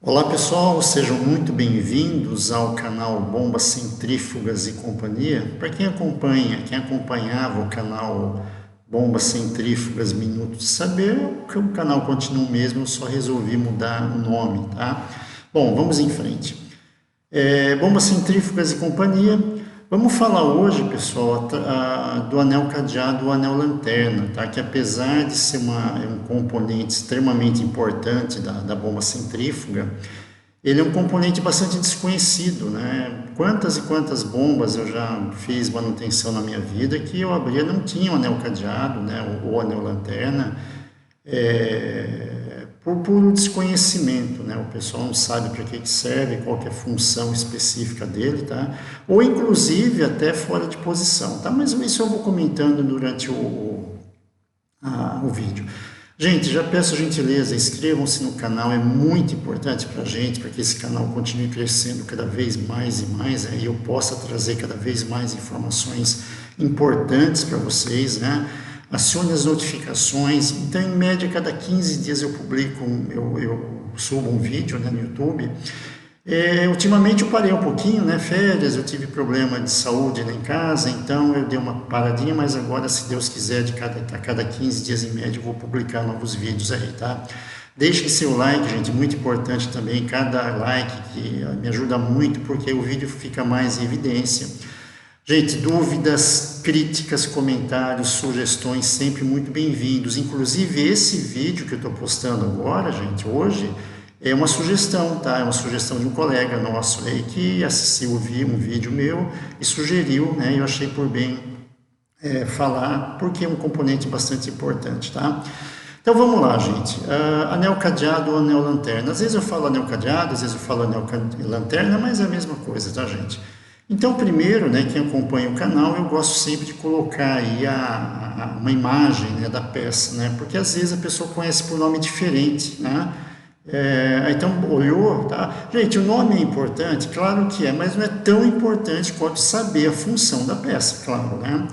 Olá pessoal, sejam muito bem-vindos ao canal Bombas Centrífugas e Companhia. Para quem acompanhava o canal Bombas Centrífugas Minutos de Saber, que o canal continua o mesmo, eu só resolvi mudar o nome, tá? Bom, vamos em frente. Bombas Centrífugas e Companhia. Vamos falar hoje, pessoal, do anel cadeado, o anel lanterna, tá? Que apesar de ser um componente extremamente importante da bomba centrífuga, ele é um componente bastante desconhecido, né? Quantas e quantas bombas eu já fiz manutenção na minha vida que eu abria não tinha o anel cadeado, né? Ou anel lanterna, por puro desconhecimento, né? O pessoal não sabe para que serve, qual que é a função específica dele, tá? Ou inclusive até fora de posição, tá? Mas isso eu vou comentando durante o vídeo. Gente, já peço a gentileza, inscrevam-se no canal, é muito importante para a gente, para que esse canal continue crescendo cada vez mais e mais, e eu possa trazer cada vez mais informações importantes para vocês, né? Acione as notificações. Então, em média, cada 15 dias eu publico, eu subo um vídeo, né, no YouTube. Ultimamente eu parei um pouquinho, né, férias, eu tive problema de saúde lá em casa, então eu dei uma paradinha, mas agora, se Deus quiser, a cada 15 dias em média eu vou publicar novos vídeos aí, tá? Deixem seu like, gente, muito importante também, cada like que me ajuda muito, porque o vídeo fica mais em evidência. Gente, dúvidas, críticas, comentários, sugestões, sempre muito bem-vindos. Inclusive, esse vídeo que eu estou postando agora, gente, hoje, é uma sugestão, tá? É uma sugestão de um colega nosso aí que assistiu um vídeo meu e sugeriu, né? Eu achei por bem falar, porque é um componente bastante importante, tá? Então vamos lá, gente. Anel cadeado ou anel lanterna. Às vezes eu falo anel cadeado, às vezes eu falo anel lanterna, mas é a mesma coisa, tá, gente? Então, primeiro, né, quem acompanha o canal, eu gosto sempre de colocar aí uma imagem, né, da peça, né? Porque às vezes a pessoa conhece por nome diferente, né? Então, olhou, tá? Gente, o nome é importante, claro que é, mas não é tão importante quanto saber a função da peça, claro, né?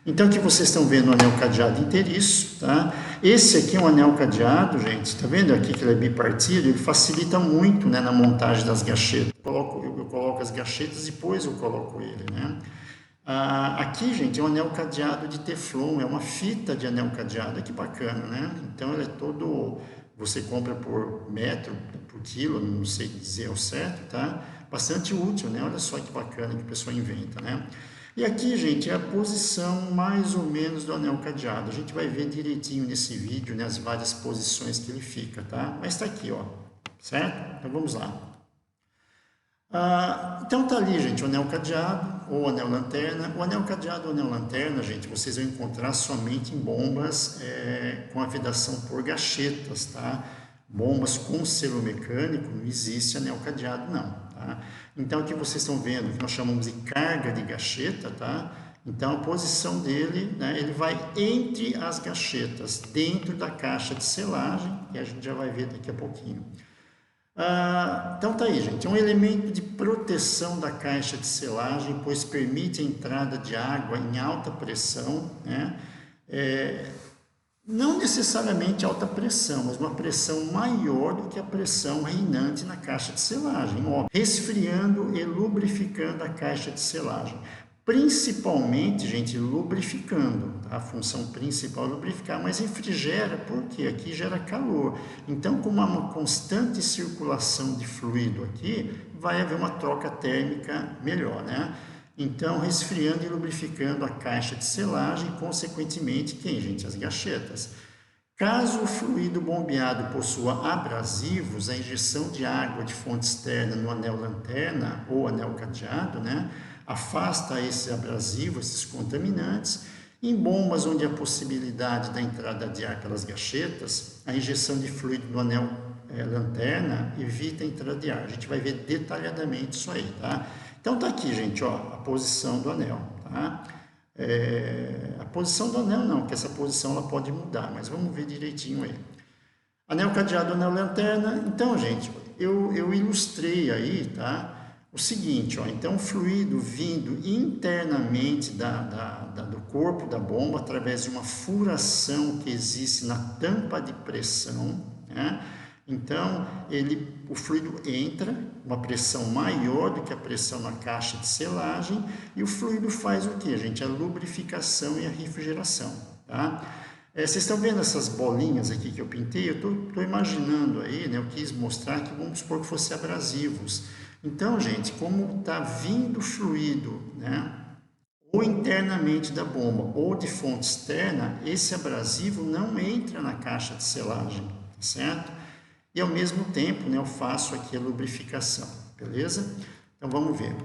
Então, aqui vocês estão vendo o anel cadeado inteiriço, tá? Esse aqui é um anel cadeado, gente, tá vendo aqui que ele é bipartido? Ele facilita muito, né, na montagem das gachetas. Eu coloco as gachetas e depois eu coloco ele, né? Aqui, gente, é um anel cadeado de teflon, é uma fita de anel cadeado, que bacana, né? Então, ele é todo... Você compra por metro, por quilo, não sei dizer ao certo, tá? Bastante útil, né? Olha só que bacana que a pessoa inventa, né? E aqui, gente, é a posição mais ou menos do anel cadeado. A gente vai ver direitinho nesse vídeo, né, as várias posições que ele fica, tá? Mas tá aqui, ó, certo? Então vamos lá. Então tá ali, gente, o anel cadeado ou anel lanterna. O anel cadeado ou anel lanterna, gente, vocês vão encontrar somente em bombas com a vedação por gachetas, tá? Bombas com selo mecânico, não existe anel cadeado, não, tá? Então aqui vocês estão vendo que nós chamamos de carga de gacheta, tá? Então a posição dele, né, ele vai entre as gachetas, dentro da caixa de selagem, e a gente já vai ver daqui a pouquinho. Então tá aí, gente, é um elemento de proteção da caixa de selagem, pois permite a entrada de água em alta pressão, né? Não necessariamente alta pressão, mas uma pressão maior do que a pressão reinante na caixa de selagem, ó, resfriando e lubrificando a caixa de selagem. Principalmente, gente, lubrificando, tá? A função principal é lubrificar, mas refrigera, porque aqui gera calor. Então, com uma constante circulação de fluido aqui, vai haver uma troca térmica melhor, né? Então, resfriando e lubrificando a caixa de selagem, consequentemente, quem, gente? As gachetas. Caso o fluido bombeado possua abrasivos, a injeção de água de fonte externa no anel lanterna ou anel cadeado, né, afasta esses abrasivos, esses contaminantes. Em bombas onde há possibilidade da entrada de ar pelas gachetas, a injeção de fluido no anel lanterna evita a entrada de ar. A gente vai ver detalhadamente isso aí, tá? Então tá aqui, gente, ó, a posição do anel, tá? A posição do anel não, porque essa posição ela pode mudar, mas vamos ver direitinho aí. Anel cadeado, anel lanterna. Então, gente, eu ilustrei aí, tá? O seguinte, ó, então o fluido vindo internamente do corpo da bomba através de uma furação que existe na tampa de pressão, né? Então, o fluido entra, uma pressão maior do que a pressão na caixa de selagem, e o fluido faz o que, gente? A lubrificação e a refrigeração, tá? Vocês estão vendo essas bolinhas aqui que eu pintei? Eu estou imaginando aí, né? Eu quis mostrar que, vamos supor que fossem abrasivos. Então, gente, como está vindo fluido, né? Ou internamente da bomba ou de fonte externa, esse abrasivo não entra na caixa de selagem, tá certo? E ao mesmo tempo, né, eu faço aqui a lubrificação, beleza? Então vamos ver.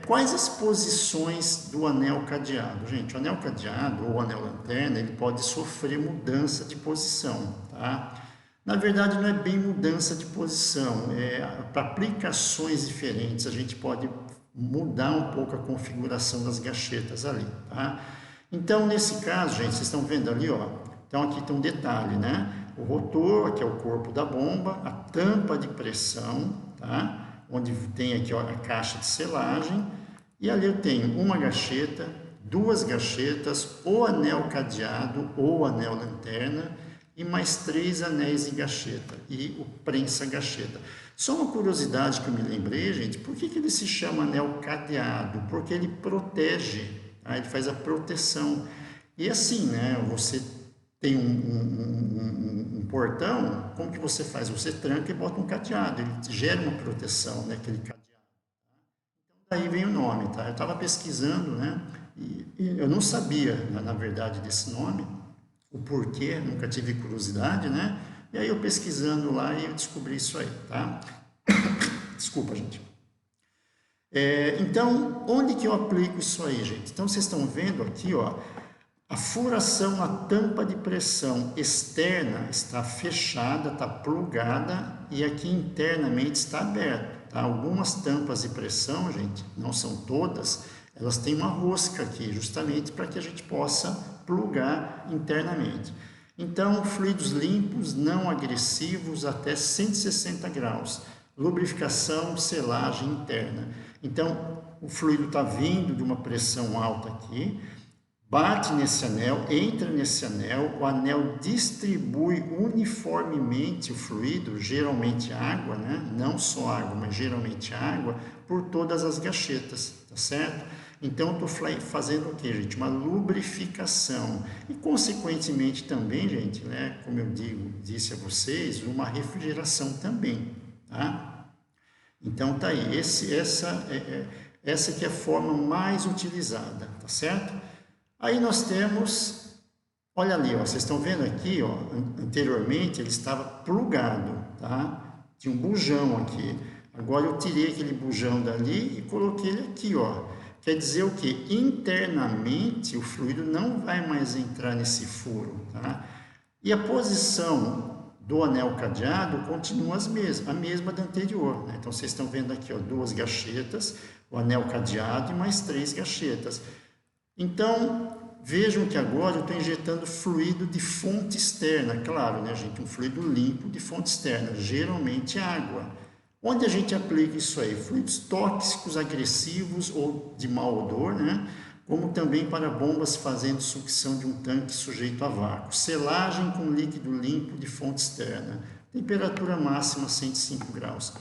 Quais as posições do anel cadeado? Gente, o anel cadeado ou o anel lanterna, ele pode sofrer mudança de posição, tá? Na verdade, não é bem mudança de posição, para aplicações diferentes, a gente pode mudar um pouco a configuração das gachetas ali, tá? Então, nesse caso, gente, vocês estão vendo ali, ó, então aqui tem um detalhe, né? O rotor, que é o corpo da bomba, a tampa de pressão, tá? Onde tem aqui, ó, a caixa de selagem, e ali eu tenho uma gacheta, duas gachetas, o anel cadeado ou anel lanterna, e mais 3 anéis de gacheta e o prensa gacheta. Só uma curiosidade que eu me lembrei, gente, por que ele se chama anel cadeado? Porque ele protege, tá? Ele faz a proteção. E assim, né, você tem um portão, como que você faz? Você tranca e bota um cadeado, ele gera uma proteção, né, aquele cadeado. Então daí vem o nome, tá? Eu estava pesquisando, né, e eu não sabia, na verdade, desse nome, o porquê, nunca tive curiosidade, né? E aí eu pesquisando lá e eu descobri isso aí, tá? Desculpa, gente. Então, onde que eu aplico isso aí, gente? Então, vocês estão vendo aqui, ó, a furação na tampa de pressão externa está fechada, está plugada, e aqui internamente está aberto, tá? Algumas tampas de pressão, gente, não são todas, elas têm uma rosca aqui, justamente para que a gente possa plugar internamente. Então, fluidos limpos, não agressivos, até 160 graus. Lubrificação, selagem interna. Então, o fluido está vindo de uma pressão alta aqui, bate nesse anel, entra nesse anel, o anel distribui uniformemente o fluido, geralmente água, né? Não só água, mas geralmente água, por todas as gachetas, tá certo? Então, eu estou fazendo o que, gente? Uma lubrificação. E, consequentemente, também, gente, né? Como eu disse a vocês, uma refrigeração também, tá? Então, tá aí. Essa que é a forma mais utilizada, tá certo? Aí nós temos, olha ali, ó, vocês estão vendo aqui, ó, anteriormente ele estava plugado, tá? Tinha um bujão aqui. Agora eu tirei aquele bujão dali e coloquei ele aqui, ó. Quer dizer o que? Internamente o fluido não vai mais entrar nesse furo, tá? E a posição do anel cadeado continua a mesma da anterior, né? Então vocês estão vendo aqui, ó, 2 gachetas, o anel cadeado e mais 3 gachetas. Então, vejam que agora eu estou injetando fluido de fonte externa, claro, né, gente? Um fluido limpo de fonte externa, geralmente água. Onde a gente aplica isso aí? Fluidos tóxicos, agressivos ou de mau odor, né? Como também para bombas fazendo sucção de um tanque sujeito a vácuo. Selagem com líquido limpo de fonte externa. Temperatura máxima 105 graus.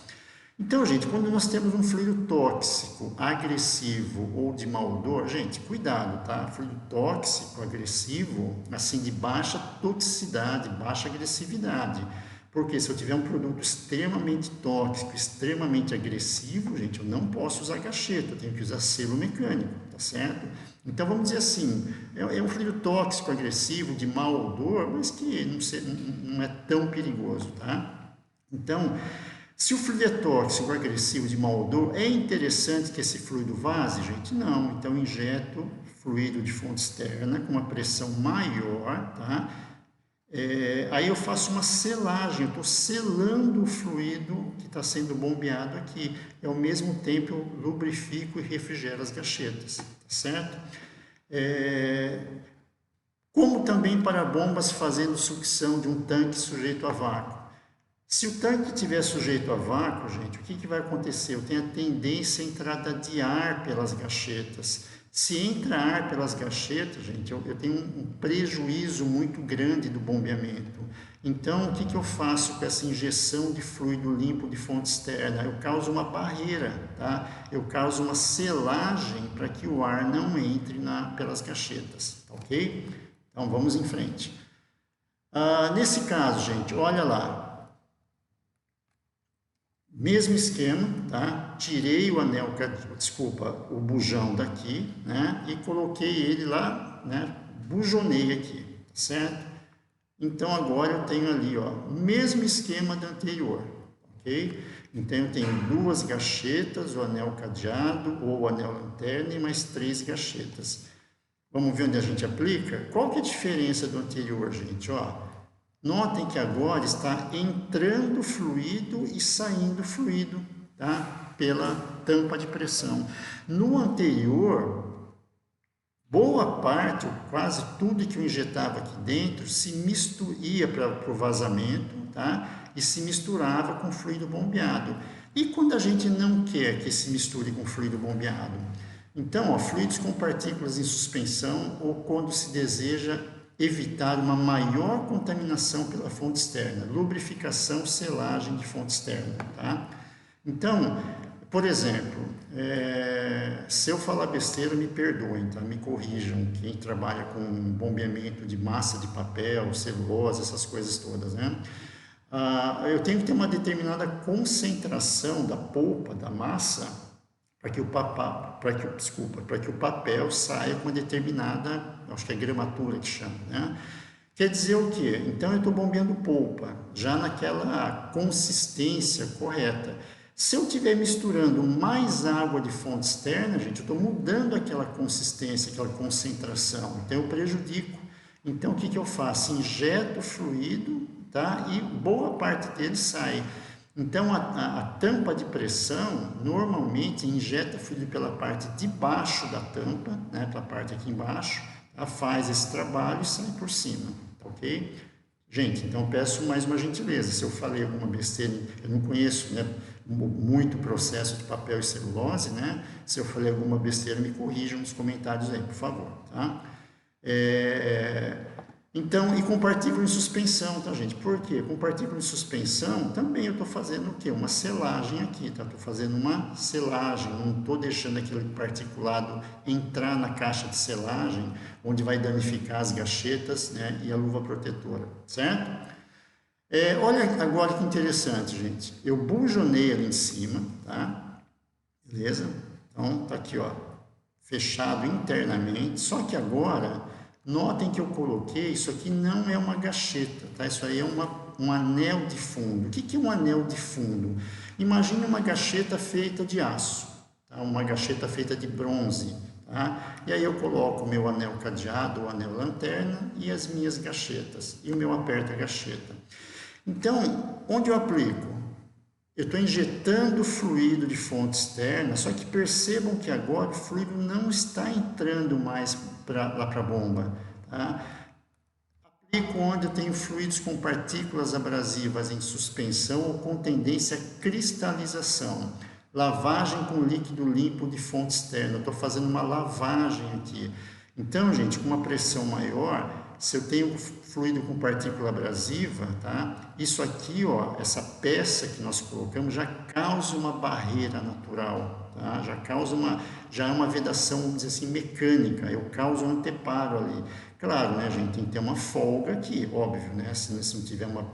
Então, gente, quando nós temos um fluido tóxico, agressivo ou de mau odor, gente, cuidado, tá? Fluido tóxico, agressivo, assim, de baixa toxicidade, baixa agressividade. Porque se eu tiver um produto extremamente tóxico, extremamente agressivo, gente, eu não posso usar gacheta, eu tenho que usar selo mecânico, tá certo? Então, vamos dizer assim, é um fluido tóxico, agressivo, de mau odor, mas que não é tão perigoso, tá? Então, se o fluido é tóxico, agressivo, de mau odor, é interessante que esse fluido vaze, gente? Não. Então, injeto fluido de fonte externa com uma pressão maior, tá? Aí eu faço uma selagem, eu estou selando o fluido que está sendo bombeado aqui. E, ao mesmo tempo, eu lubrifico e refrigero as gachetas, tá certo? Como também para bombas fazendo sucção de um tanque sujeito a vácuo. Se o tanque estiver sujeito a vácuo, gente, o que vai acontecer? Eu tenho a tendência à entrada de ar pelas gachetas. Se entra ar pelas gachetas, gente, eu tenho um prejuízo muito grande do bombeamento. Então, o que que eu faço com essa injeção de fluido limpo de fonte externa? Eu causo uma barreira, tá? Eu causo uma selagem para que o ar não entre pelas caixetas, tá ok? Então, vamos em frente. Nesse caso, gente, olha lá. Mesmo esquema, tá? Tirei o anel, desculpa, o bujão daqui, né? E coloquei ele lá, né? Bujonei aqui, certo? Então agora eu tenho ali, ó, mesmo esquema do anterior, ok? Então eu tenho 2 gachetas, o anel cadeado ou o anel lanterna e mais 3 gachetas. Vamos ver onde a gente aplica? Qual que é a diferença do anterior, gente? Ó, notem que agora está entrando fluido e saindo fluido, tá? Pela tampa de pressão. No anterior, boa parte, ou quase tudo que eu injetava aqui dentro, ia para o vazamento, tá? E se misturava com fluido bombeado. E quando a gente não quer que se misture com fluido bombeado? Então, ó, fluidos com partículas em suspensão ou quando se deseja evitar uma maior contaminação pela fonte externa, lubrificação, selagem de fonte externa, tá? Então, por exemplo, se eu falar besteira, me perdoem, tá? Me corrijam, quem trabalha com bombeamento de massa de papel, celulose, essas coisas todas, né? Eu tenho que ter uma determinada concentração da polpa, da massa, para que o papel saia com uma determinada, acho que é gramatura que chama, né? Quer dizer o quê? Então eu estou bombeando polpa, já naquela consistência correta. Se eu estiver misturando mais água de fonte externa, gente, eu estou mudando aquela consistência, aquela concentração, então eu prejudico. Então o que que eu faço? Injeto fluido, tá? E boa parte dele sai. Então a tampa de pressão normalmente injeta fluido pela parte de baixo da tampa, né? Pela parte aqui embaixo, tá? Faz esse trabalho e sai por cima, tá ok? Gente, então peço mais uma gentileza, se eu falei alguma besteira, eu não conheço, né, muito processo de papel e celulose, né? Se eu falei alguma besteira, me corrijam nos comentários aí, por favor, tá? Então, e com partícula em suspensão, tá, gente? Por quê? Com partícula em suspensão, também eu estou fazendo o quê? Uma selagem aqui, tá? Estou fazendo uma selagem, não estou deixando aquele particulado entrar na caixa de selagem, onde vai danificar as gachetas, né? E a luva protetora, certo? Olha agora que interessante, gente. Eu bujonei ali em cima, tá? Beleza? Então, tá aqui, ó, fechado internamente, só que agora... Notem que eu coloquei, isso aqui não é uma gacheta, tá? Isso aí é um anel de fundo. O que que é um anel de fundo? Imagine uma gacheta feita de aço, tá? Uma gacheta feita de bronze, tá? E aí eu coloco o meu anel cadeado, o anel lanterna e as minhas gachetas, e o meu aperta-gacheta. Então, onde eu aplico? Eu estou injetando fluido de fonte externa, só que percebam que agora o fluido não está entrando mais lá para a bomba. Tá? Aplico onde eu tenho fluidos com partículas abrasivas em suspensão ou com tendência à cristalização. Lavagem com líquido limpo de fonte externa. Eu estou fazendo uma lavagem aqui. Então, gente, com uma pressão maior, se eu tenho fluido com partícula abrasiva, tá? Isso aqui, ó, essa peça que nós colocamos já causa uma barreira natural, tá? Já é uma vedação, vamos dizer assim, mecânica. Eu causo um anteparo ali. Claro, né, gente, tem que ter uma folga aqui, óbvio, né? Se não tiver uma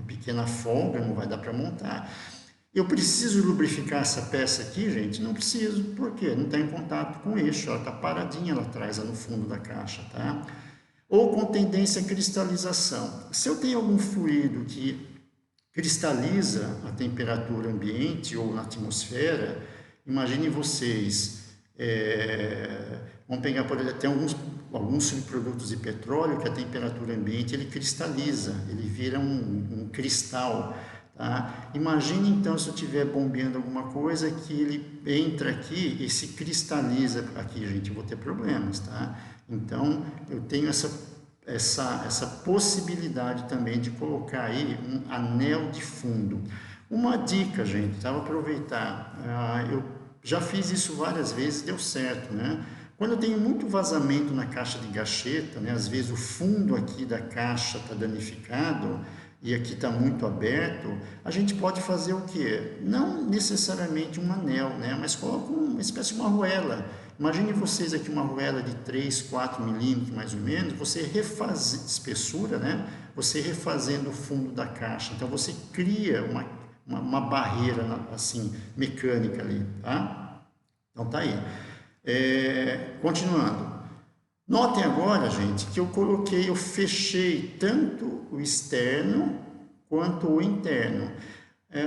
pequena folga, não vai dar para montar. Eu preciso lubrificar essa peça aqui, gente? Não preciso, por quê? Não está em contato com o eixo, ela está paradinha lá atrás, lá no fundo da caixa, tá? Ou com tendência à cristalização. Se eu tenho algum fluido que cristaliza a temperatura ambiente ou na atmosfera, imaginem vocês, vamos pegar, por exemplo, tem alguns subprodutos de petróleo que a temperatura ambiente ele cristaliza, ele vira um cristal. Tá? Imagine então se eu estiver bombeando alguma coisa que ele entra aqui e se cristaliza aqui, gente, eu vou ter problemas, tá? Então eu tenho essa possibilidade também de colocar aí um anel de fundo. Uma dica, gente, tá? Vou aproveitar, eu já fiz isso várias vezes, deu certo, né? Quando eu tenho muito vazamento na caixa de gacheta, né, às vezes o fundo aqui da caixa está danificado, e aqui está muito aberto, a gente pode fazer o quê? Não necessariamente um anel, né? Mas coloca uma espécie de uma arruela. Imagine vocês aqui uma arruela de 3, 4 milímetros mais ou menos, você refaz espessura, né? Você refazendo o fundo da caixa. Então você cria uma barreira assim mecânica ali, tá? Então tá aí. Continuando. Notem agora, gente, que eu fechei tanto o externo quanto o interno.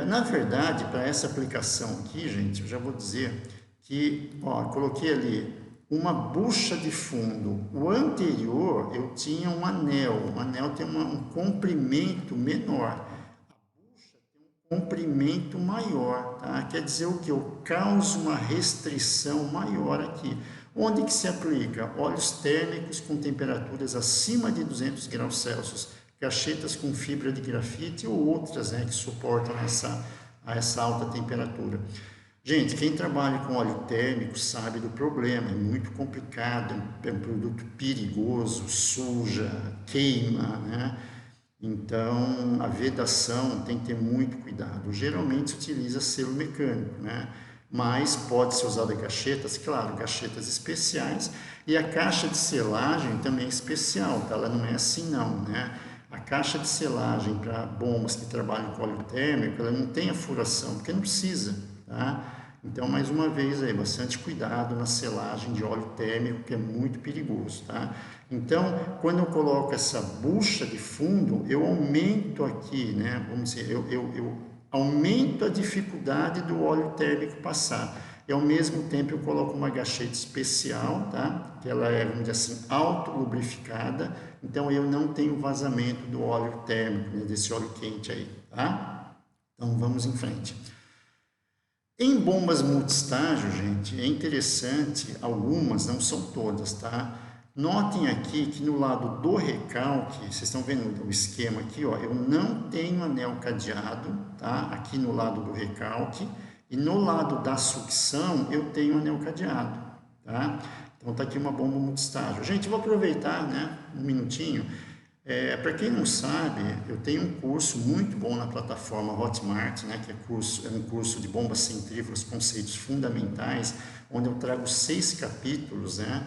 Na verdade, para essa aplicação aqui, gente, eu já vou dizer que, ó, coloquei ali uma bucha de fundo. O anterior eu tinha um anel. O anel tem um comprimento menor, comprimento maior, tá? Quer dizer o que? Eu causo uma restrição maior aqui. Onde que se aplica? Óleos térmicos com temperaturas acima de 200 graus Celsius, cachetas com fibra de grafite ou outras, né, que suportam essa alta temperatura. Gente, quem trabalha com óleo térmico sabe do problema, é muito complicado, é um produto perigoso, suja, queima, né? Então, a vedação tem que ter muito cuidado. Geralmente se utiliza selo mecânico, né? Mas pode ser usada cachetas, claro, cachetas especiais. E a caixa de selagem também é especial, tá? Ela não é assim não, né? A caixa de selagem para bombas que trabalham com óleo térmico, ela não tem a furação, porque não precisa, tá? Então, mais uma vez aí, bastante cuidado na selagem de óleo térmico, que é muito perigoso, tá? Então, quando eu coloco essa bucha de fundo, eu aumento aqui, né? Vamos dizer, eu aumento a dificuldade do óleo térmico passar. E ao mesmo tempo eu coloco uma gacheta especial, tá? Que ela é, vamos dizer assim, auto-lubrificada, então eu não tenho vazamento do óleo térmico, né? Desse óleo quente aí, tá? Então, vamos em frente. Em bombas multistágio, gente, é interessante, algumas, não são todas, tá? Notem aqui que no lado do recalque, vocês estão vendo o esquema aqui, ó, eu não tenho anel cadeado, tá? Aqui no lado do recalque, e no lado da sucção eu tenho anel cadeado, tá? Então tá aqui uma bomba multistágio. Gente, eu vou aproveitar, né, um minutinho. Para quem não sabe, eu tenho um curso muito bom na plataforma Hotmart, né, que é um curso de bombas centrífugas, conceitos fundamentais, onde eu trago 6 capítulos, né,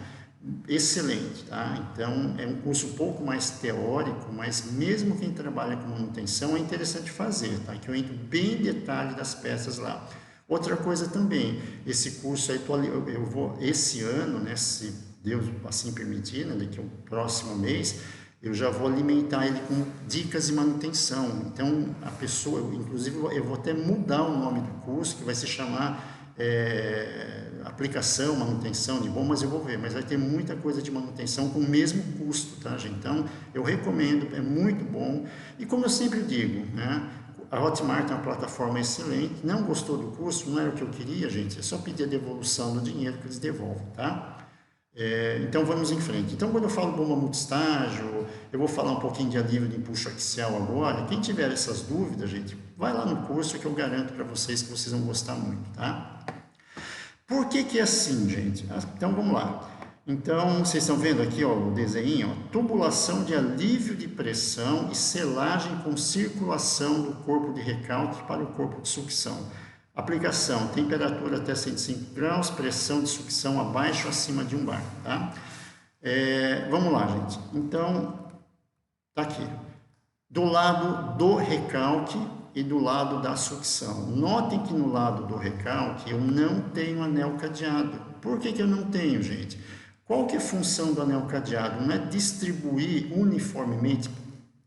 excelente, tá? Então é um curso um pouco mais teórico, mas mesmo quem trabalha com manutenção é interessante fazer, tá? Que eu entro bem em detalhe das peças lá. Outra coisa também, esse curso aí eu vou esse ano, né, se Deus assim permitir, né, daqui ao próximo mês, eu já vou alimentar ele com dicas de manutenção. Então, a pessoa, inclusive, eu vou até mudar o nome do curso, que vai se chamar aplicação, manutenção de bombas, eu vou ver, mas vai ter muita coisa de manutenção com o mesmo custo, tá, gente? Então, eu recomendo, é muito bom. E como eu sempre digo, né, a Hotmart é uma plataforma excelente. Não gostou do curso, não era o que eu queria, gente, é só pedir a devolução do dinheiro que eles devolvem, tá? Então vamos em frente. Então, quando eu falo bomba multistágio, eu vou falar um pouquinho de alívio de empuxo axial agora. Quem tiver essas dúvidas, gente, vai lá no curso que eu garanto para vocês que vocês vão gostar muito, tá? Por que é assim, gente? Então vamos lá. Então, vocês estão vendo aqui, ó, o desenho, ó, tubulação de alívio de pressão e selagem com circulação do corpo de recalque para o corpo de sucção. Aplicação, temperatura até 105 graus, pressão de sucção abaixo ou acima de 1 bar, tá? Vamos lá, gente. Então, tá aqui. Do lado do recalque e do lado da sucção. Notem que no lado do recalque eu não tenho anel cadeado. Por que eu não tenho, gente? Qual que é a função do anel cadeado? Não é distribuir uniformemente,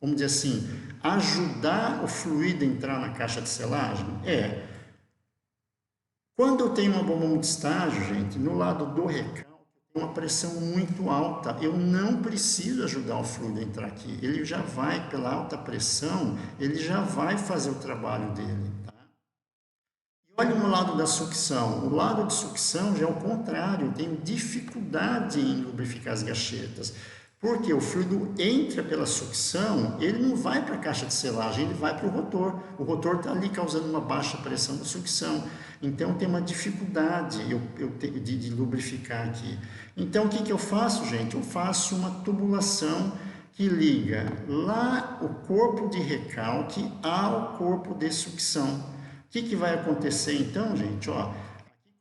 vamos dizer assim, ajudar o fluido a entrar na caixa de selagem? Quando eu tenho uma bomba multistágio, gente, no lado do recalque, tem uma pressão muito alta. Eu não preciso ajudar o fluido a entrar aqui. Ele já vai, pela alta pressão, ele já vai fazer o trabalho dele. Tá? E olha no lado da sucção. O lado de sucção já é o contrário. Eu tenho dificuldade em lubrificar as gachetas. Porque o fluido entra pela sucção, ele não vai para a caixa de selagem, ele vai para o rotor. O rotor está ali causando uma baixa pressão da sucção. Então tem uma dificuldade de lubrificar aqui. Então o que eu faço, gente? Eu faço uma tubulação que liga lá o corpo de recalque ao corpo de sucção. O que vai acontecer então, gente? Ó, aqui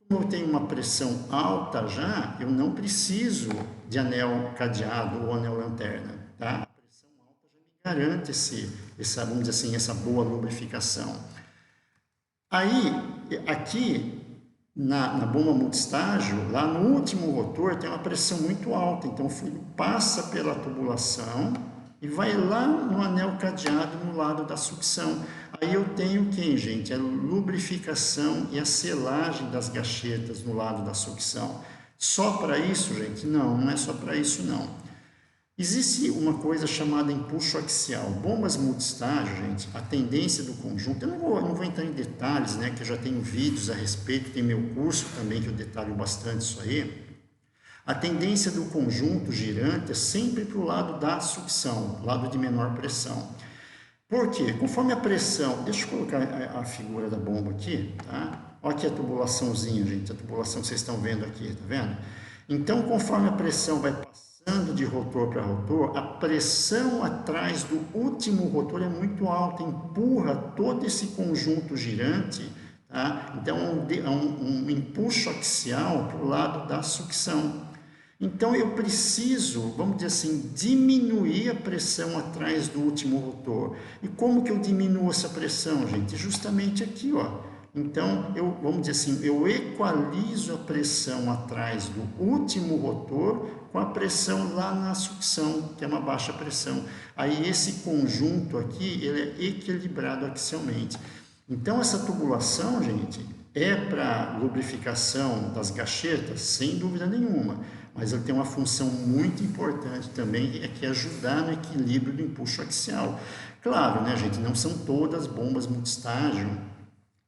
como eu tenho uma pressão alta já, eu não preciso de anel cadeado ou anel lanterna, tá? A pressão alta já me garante vamos dizer assim, essa boa lubrificação. Aí, aqui na bomba multistágio, lá no último rotor tem uma pressão muito alta, então o fluido passa pela tubulação e vai lá no anel cadeado no lado da sucção. Aí eu tenho quem, gente? A lubrificação e a selagem das gachetas no lado da sucção. Só para isso, gente? Não, não é só para isso não. Existe uma coisa chamada empuxo axial. Bombas multistágio, gente, a tendência do conjunto, eu não vou entrar em detalhes, né, que eu já tenho vídeos a respeito, tem meu curso também que eu detalho bastante isso aí. A tendência do conjunto girante é sempre para o lado da sucção, lado de menor pressão. Por quê? Conforme a pressão, deixa eu colocar a figura da bomba aqui, tá? Olha aqui a tubulaçãozinha, gente, a tubulação que vocês estão vendo aqui, tá vendo? Então, conforme a pressão vai passando de rotor para rotor, a pressão atrás do último rotor é muito alta, empurra todo esse conjunto girante, tá? Então é um empuxo axial para o lado da sucção. Então eu preciso, vamos dizer assim, diminuir a pressão atrás do último rotor. E como que eu diminuo essa pressão, gente? Justamente aqui, ó. Então, vamos dizer assim, eu equalizo a pressão atrás do último rotor com a pressão lá na sucção, que é uma baixa pressão. Aí esse conjunto aqui, ele é equilibrado axialmente. Então, essa tubulação, gente, é para lubrificação das gachetas, sem dúvida nenhuma, mas ele tem uma função muito importante também, que é ajudar no equilíbrio do empuxo axial. Claro, né, gente, não são todas bombas multistágio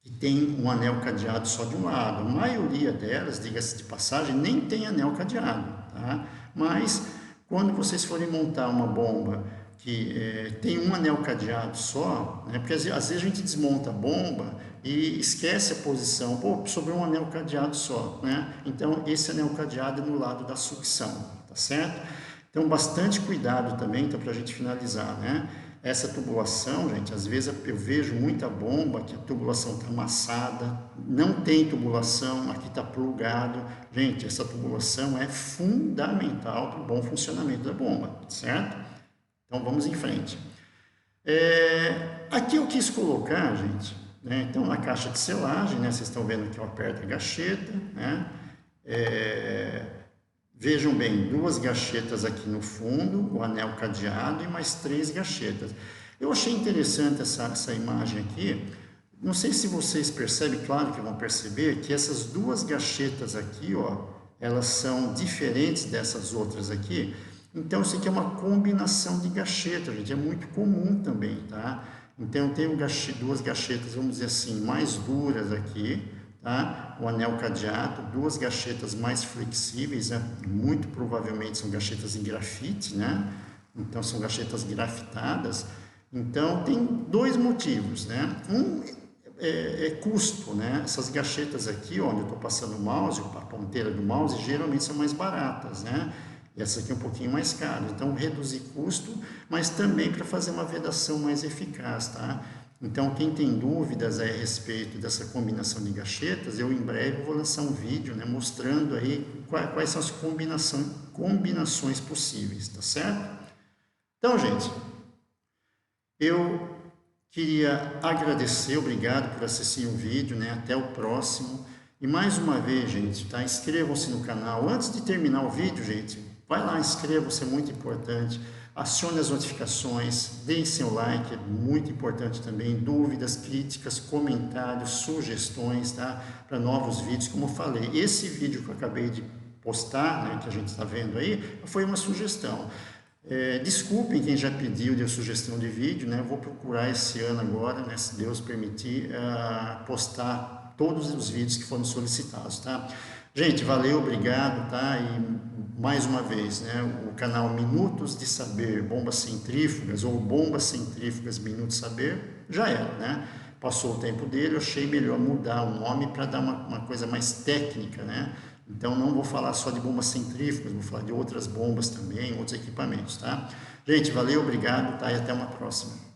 que tem um anel cadeado só de um lado. A maioria delas, diga-se de passagem, nem tem anel cadeado, tá? Mas quando vocês forem montar uma bomba que tem um anel cadeado só, né? Porque às vezes a gente desmonta a bomba e esquece a posição, pô, sobre um anel cadeado só, né? Então esse anel cadeado é no lado da sucção, tá certo? Então bastante cuidado também, então para a gente finalizar, né? Essa tubulação, gente, às vezes eu vejo muita bomba que a tubulação está amassada, não tem tubulação, aqui está plugado. Gente, essa tubulação é fundamental para o bom funcionamento da bomba, certo? Então vamos em frente. Aqui eu quis colocar, gente, né, então na caixa de selagem, né, vocês estão vendo aqui, eu aperto a gacheta, né? Vejam bem, 2 gachetas aqui no fundo, o anel cadeado e mais 3 gachetas. Eu achei interessante essa imagem aqui. Não sei se vocês percebem, claro que vão perceber, que essas 2 gachetas aqui, ó, elas são diferentes dessas outras aqui. Então, isso aqui é uma combinação de gachetas, gente, é muito comum também, tá? Então, eu tenho 2 gachetas, vamos dizer assim, mais duras aqui, tá? O anel cadeado, 2 gachetas mais flexíveis, né? Muito provavelmente são gachetas em grafite, né? Então são gachetas grafitadas. Então tem 2 motivos, né? Um é custo, né? Essas gachetas aqui, onde eu estou passando o mouse, a ponteira do mouse, geralmente são mais baratas, né? E essa aqui é um pouquinho mais cara. Então reduzir custo, mas também para fazer uma vedação mais eficaz, tá? Então, quem tem dúvidas a respeito dessa combinação de gachetas, eu em breve vou lançar um vídeo, né, mostrando aí quais são as combinações possíveis, tá certo? Então, gente, eu queria agradecer, obrigado por assistir o vídeo, né, até o próximo. E mais uma vez, gente, tá, inscrevam-se no canal. Antes de terminar o vídeo, gente, vai lá, inscrevam-se, é muito importante. Acione as notificações, deem seu like, é muito importante também. Dúvidas, críticas, comentários, sugestões, tá? Para novos vídeos, como eu falei. Esse vídeo que eu acabei de postar, né, que a gente está vendo aí, foi uma sugestão. Desculpem quem já pediu de sugestão de vídeo, né? Eu vou procurar esse ano agora, né, se Deus permitir, postar todos os vídeos que foram solicitados, tá? Gente, valeu, obrigado, tá? E mais uma vez, né, o canal Minutos de Saber, Bombas Centrífugas ou Bombas Centrífugas Minutos de Saber, já era, né? Passou o tempo dele, eu achei melhor mudar o nome para dar uma coisa mais técnica, né? Então não vou falar só de bombas centrífugas, vou falar de outras bombas também, outros equipamentos, tá? Gente, valeu, obrigado, tá? E até uma próxima.